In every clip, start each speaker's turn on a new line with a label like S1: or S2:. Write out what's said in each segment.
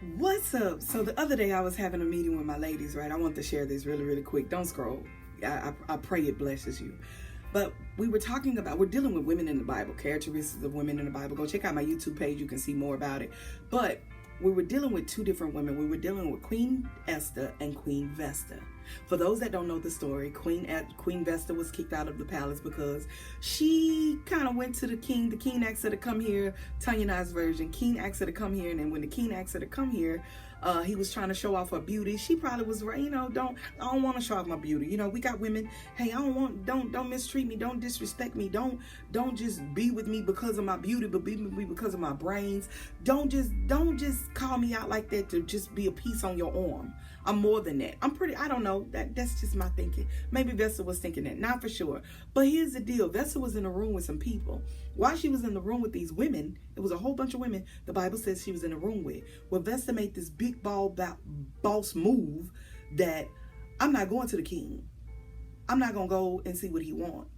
S1: What's up? So the other day I was having a meeting with my ladies, right? I want to share this really quick. Don't scroll. I pray it blesses you. But we're dealing with women in the Bible, characteristics of women in the Bible. Go check out my YouTube page. You can see more about it. But we were dealing with two different women. We were dealing with Queen Esther and Queen Vesta. For those that don't know the story, Queen Vesta was kicked out of the palace because she kind of went to the king. The king asked her to come here. Tonya and I's version. King asked her to come here, and then when the king asked her to come here, he was trying to show off her beauty. She probably was right, I don't want to show off my beauty. We got women. Hey, don't mistreat me. Don't disrespect me. Don't just be with me because of my beauty, but be with me because of my brains. Don't just call me out like that to just be a piece on your arm. I'm more than that. I don't know. That's just my thinking. Maybe Vesta was thinking that, not for sure. But here's the deal. Vesta was in a room with some people. While she was in the room with these women, it was a whole bunch of women the Bible says she was in a room with. Well, Vesta made this big boss move that I'm not going to the king. I'm not going to go and see what he wants.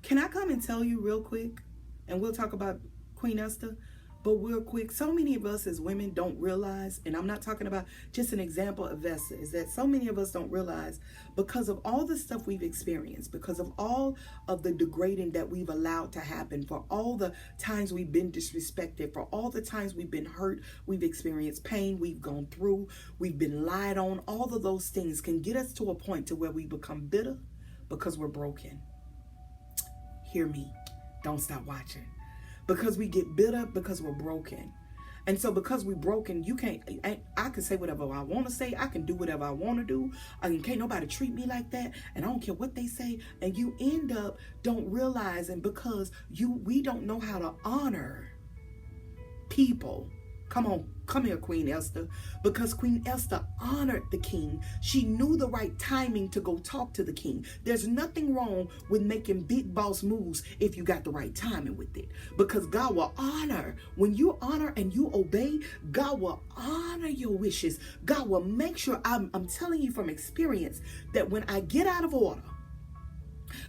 S1: Can I come and tell you real quick? And we'll talk about Queen Esther. But real quick, so many of us as women don't realize, and I'm not talking about just an example of Vesta, is that so many of us don't realize because of all the stuff we've experienced, because of all of the degrading that we've allowed to happen, for all the times we've been disrespected, for all the times we've been hurt, we've experienced pain, we've gone through, we've been lied on, all of those things can get us to a point to where we become bitter because we're broken. Hear me. Don't stop watching. Because we get bitter because we're broken. And so because we're broken, I can say whatever I want to say. I can do whatever I want to do. Can't nobody treat me like that. And I don't care what they say. And you end up don't realizing because we don't know how to honor people. Come here, Queen Esther. Because Queen Esther honored the king. She knew the right timing to go talk to the king. There's nothing wrong with making big boss moves if you got the right timing with it. Because God will honor. When you honor and you obey, God will honor your wishes. God will make sure, I'm telling you from experience, that when I get out of order,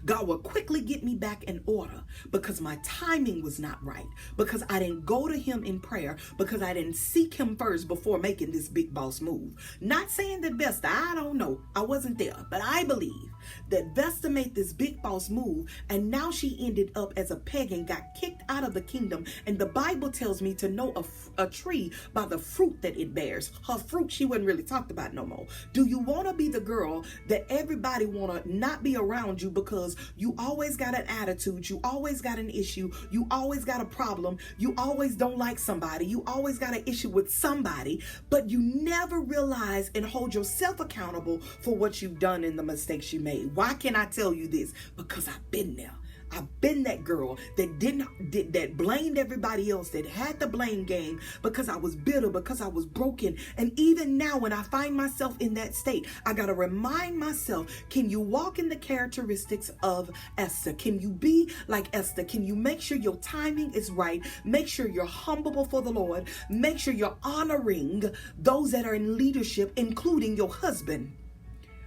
S1: God will quickly get me back in order because my timing was not right, because I didn't go to him in prayer, because I didn't seek him first before making this big boss move. Not saying that Vesta, I don't know, I wasn't there, but I believe that Vesta made this big boss move, and now she ended up as a pagan, got kicked out of the kingdom. And the Bible tells me to know a tree by the fruit that it bears. Her fruit, she wasn't really talked about no more. Do you want to be the girl that everybody want to not be around you because you always got an attitude, you always got an issue, you always got a problem, you always don't like somebody, you always got an issue with somebody, but you never realize and hold yourself accountable for what you've done and the mistakes you made? Why can I tell you this? Because I've been there. I've been that girl that blamed everybody else, that had the blame game because I was bitter, because I was broken. And even now when I find myself in that state, I got to remind myself, can you walk in the characteristics of Esther? Can you be like Esther? Can you make sure your timing is right? Make sure you're humble before the Lord. Make sure you're honoring those that are in leadership, including your husband.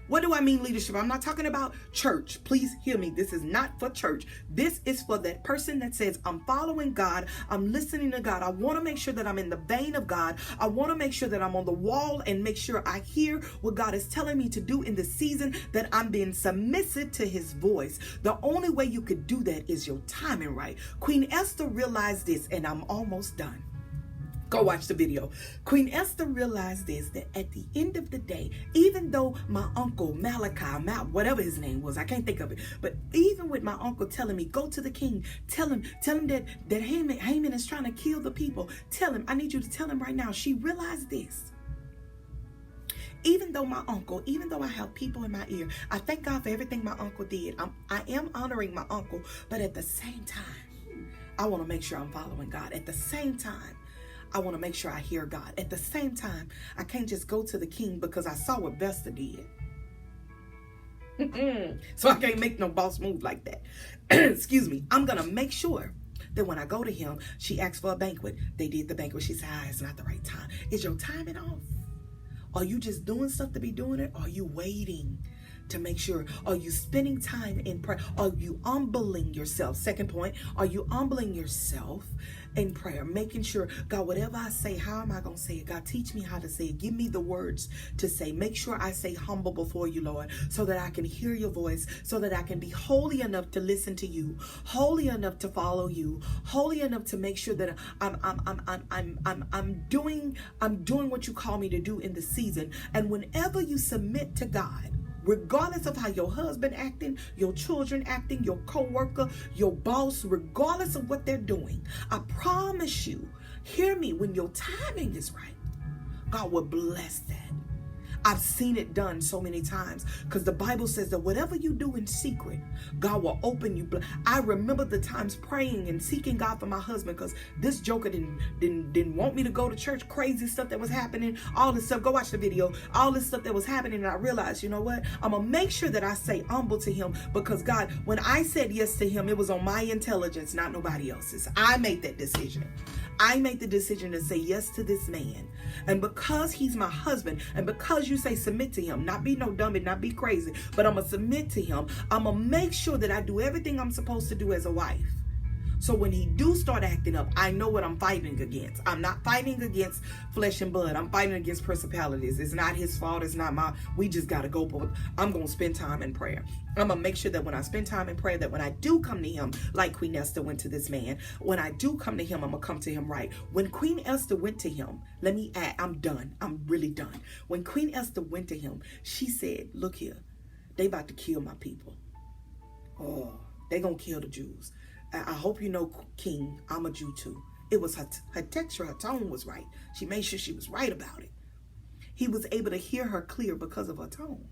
S1: What do I mean leadership? I'm not talking about church. Please hear me. This is not for church. This is for that person that says, I'm following God. I'm listening to God. I want to make sure that I'm in the vein of God. I want to make sure that I'm on the wall and make sure I hear what God is telling me to do in the season, that I'm being submissive to his voice. The only way you could do that is your timing right. Queen Esther realized this, and I'm almost done. Go watch the video. Queen Esther realized this, that at the end of the day, even though my uncle Malachi, whatever his name was, I can't think of it, but even with my uncle telling me, go to the king, tell him that Haman is trying to kill the people. Tell him, I need you to tell him right now. She realized this. Even though I have people in my ear, I thank God for everything my uncle did. I am honoring my uncle, but at the same time, I want to make sure I'm following God. At the same time, I want to make sure I hear God. At the same time, I can't just go to the king because I saw what Vesta did. So I can't make no boss move like that. Excuse me. I'm going to make sure that when I go to him, she asked for a banquet. They did the banquet. She said, it's not the right time. Is your timing off? Are you just doing stuff to be doing it? Or are you waiting to make sure, are you spending time in prayer? Are you humbling yourself? Second point, are you humbling yourself in prayer? Making sure, God, whatever I say, how am I going to say it? God, teach me how to say it. Give me the words to say. Make sure I say humble before you, Lord, so that I can hear your voice, so that I can be holy enough to listen to you, holy enough to follow you, holy enough to make sure that I'm doing what you call me to do in the season. And whenever you submit to God, regardless of how your husband acting, your children acting, your co-worker, your boss, regardless of what they're doing, I promise you, hear me, when your timing is right, God will bless that. I've seen it done so many times, because the Bible says that whatever you do in secret, God will open you. I remember the times praying and seeking God for my husband, because this joker didn't want me to go to church. Crazy stuff that was happening, all this stuff. Go watch the video. All this stuff that was happening, and I realized, you know what? I'm gonna make sure that I say humble to him, because God, when I said yes to him, it was on my intelligence, not nobody else's. I made that decision. I made the decision to say yes to this man. And because he's my husband, and because you say submit to him, not be no dummy, not be crazy, but I'm going to submit to him, I'm going to make sure that I do everything I'm supposed to do as a wife. So when he do start acting up, I know what I'm fighting against. I'm not fighting against flesh and blood. I'm fighting against principalities. It's not his fault. It's not my, we just got to go. But I'm going to spend time in prayer. I'm going to make sure that when I spend time in prayer, that when I do come to him, like Queen Esther went to this man, when I do come to him, I'm going to come to him right. When Queen Esther went to him, let me add, I'm done. I'm really done. When Queen Esther went to him, she said, look here, they about to kill my people. Oh, they going to kill the Jews. I hope you know, King, I'm a Jew too. It was her texture, her tone was right. She made sure she was right about it. He was able to hear her clear because of her tone.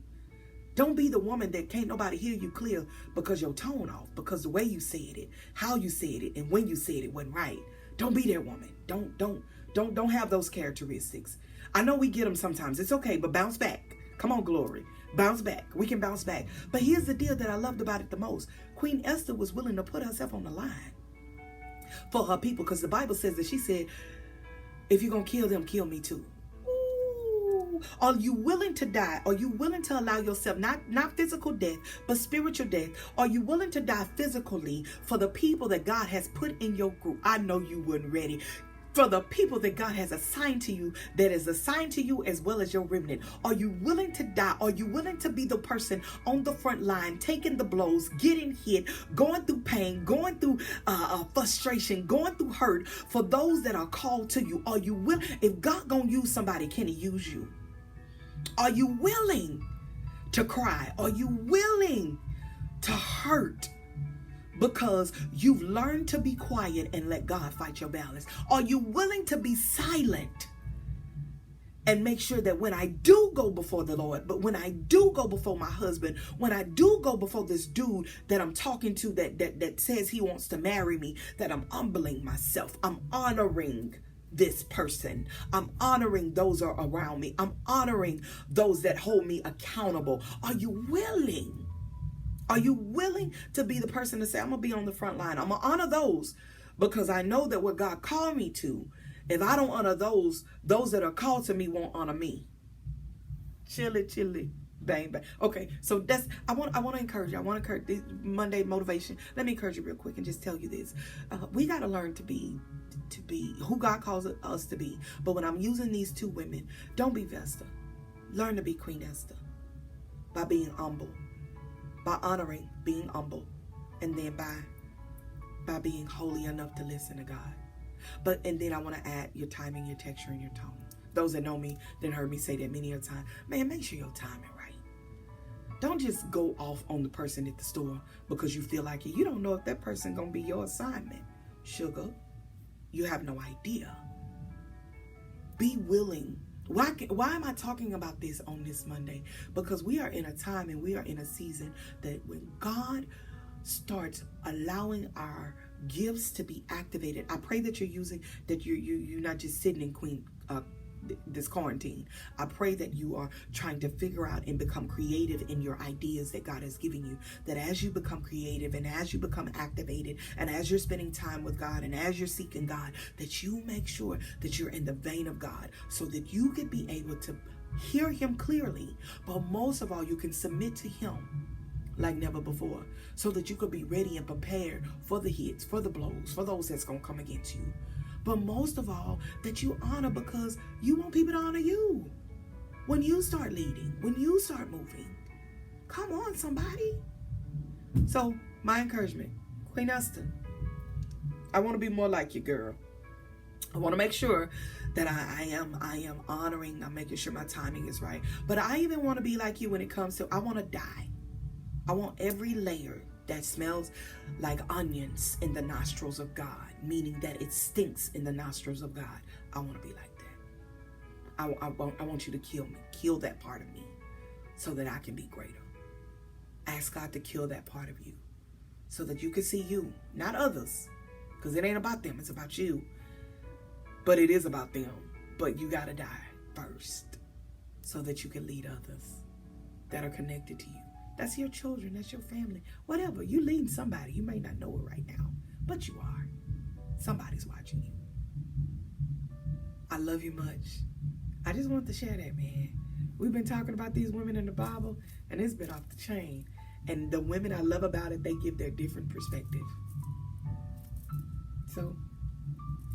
S1: Don't be the woman that can't nobody hear you clear because your tone off, because the way you said it, how you said it, and when you said it wasn't right. Don't be that woman. Don't have those characteristics. I know we get them sometimes. It's okay, but bounce back. Come on, Glory. Bounce back. We can bounce back. But here's the deal that I loved about it the most. Queen Esther was willing to put herself on the line for her people, because the Bible says that she said, if you're going to kill them, kill me too. Ooh. Are you willing to die? Are you willing to allow yourself, not physical death, but spiritual death? Are you willing to die physically for the people that God has put in your group? I know you weren't ready. For the people that God has assigned to you, that is assigned to you as well as your remnant. Are you willing to die? Are you willing to be the person on the front line, taking the blows, getting hit, going through pain, going through frustration, going through hurt for those that are called to you? Are you willing? If God gonna use somebody, can he use you? Are you willing to cry? Are you willing to hurt? Because you've learned to be quiet and let God fight your battles. Are you willing to be silent and make sure that when I do go before the Lord, but when I do go before my husband, when I do go before this dude that I'm talking to that says he wants to marry me, that I'm humbling myself, I'm honoring this person, I'm honoring those are around me, I'm honoring those that hold me accountable. Are you willing? Are you willing to be the person to say, I'm going to be on the front line? I'm going to honor those, because I know that what God called me to, if I don't honor those that are called to me won't honor me. Chilly, bang, bang. Okay, so that's, I want to encourage you. I want to encourage this Monday motivation. Let me encourage you real quick and just tell you this. We got to learn to be who God calls us to be. But when I'm using these two women, don't be Vesta. Learn to be Queen Esther by being humble. By honoring, being humble, and then by being holy enough to listen to God. And then I want to add your timing, your texture, and your tone. Those that know me, then heard me say that many a time. Man, make sure your timing right. Don't just go off on the person at the store because you feel like it. You don't know if that person gonna be your assignment. Sugar, you have no idea. Be willing. Why am I talking about this on this Monday? Because we are in a time and we are in a season that when God starts allowing our gifts to be activated, I pray that you're not just sitting in this quarantine. I pray that you are trying to figure out and become creative in your ideas that God has given you. That as you become creative and as you become activated and as you're spending time with God and as you're seeking God, that you make sure that you're in the vein of God so that you can be able to Hear him clearly. But most of all, you can submit to him like never before, so that you could be ready and prepared for the hits, for the blows, for those that's going to come against you. But most of all, that you honor, because you want people to honor you. When you start leading, when you start moving. Come on, somebody. So, my encouragement, Queen Esther, I want to be more like you, girl. I want to make sure that I am honoring, I'm making sure my timing is right. But I even want to be like you when it comes to, I want to die. I want every layer that smells like onions in the nostrils of God, meaning that it stinks in the nostrils of God. I want to be like that. I want you to kill me. Kill that part of me so that I can be greater. Ask God to kill that part of you so that you can see you, not others, because it ain't about them. It's about you. But it is about them. But you got to die first so that you can lead others that are connected to you. That's your children. That's your family. Whatever. You leading somebody. You may not know it right now, but you are. Somebody's watching you. I love you much. I just wanted to share that, man. We've been talking about these women in the Bible, and it's been off the chain. And the women I love about it, they give their different perspective. So,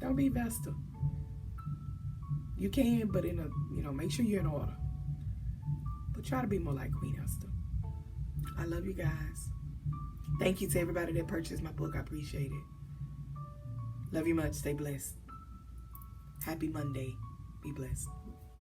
S1: don't be Vesta. You can, but in a, make sure you're in order. But try to be more like Queen Esther. I love you guys. Thank you to everybody that purchased my book. I appreciate it. Love you much. Stay blessed. Happy Monday. Be blessed.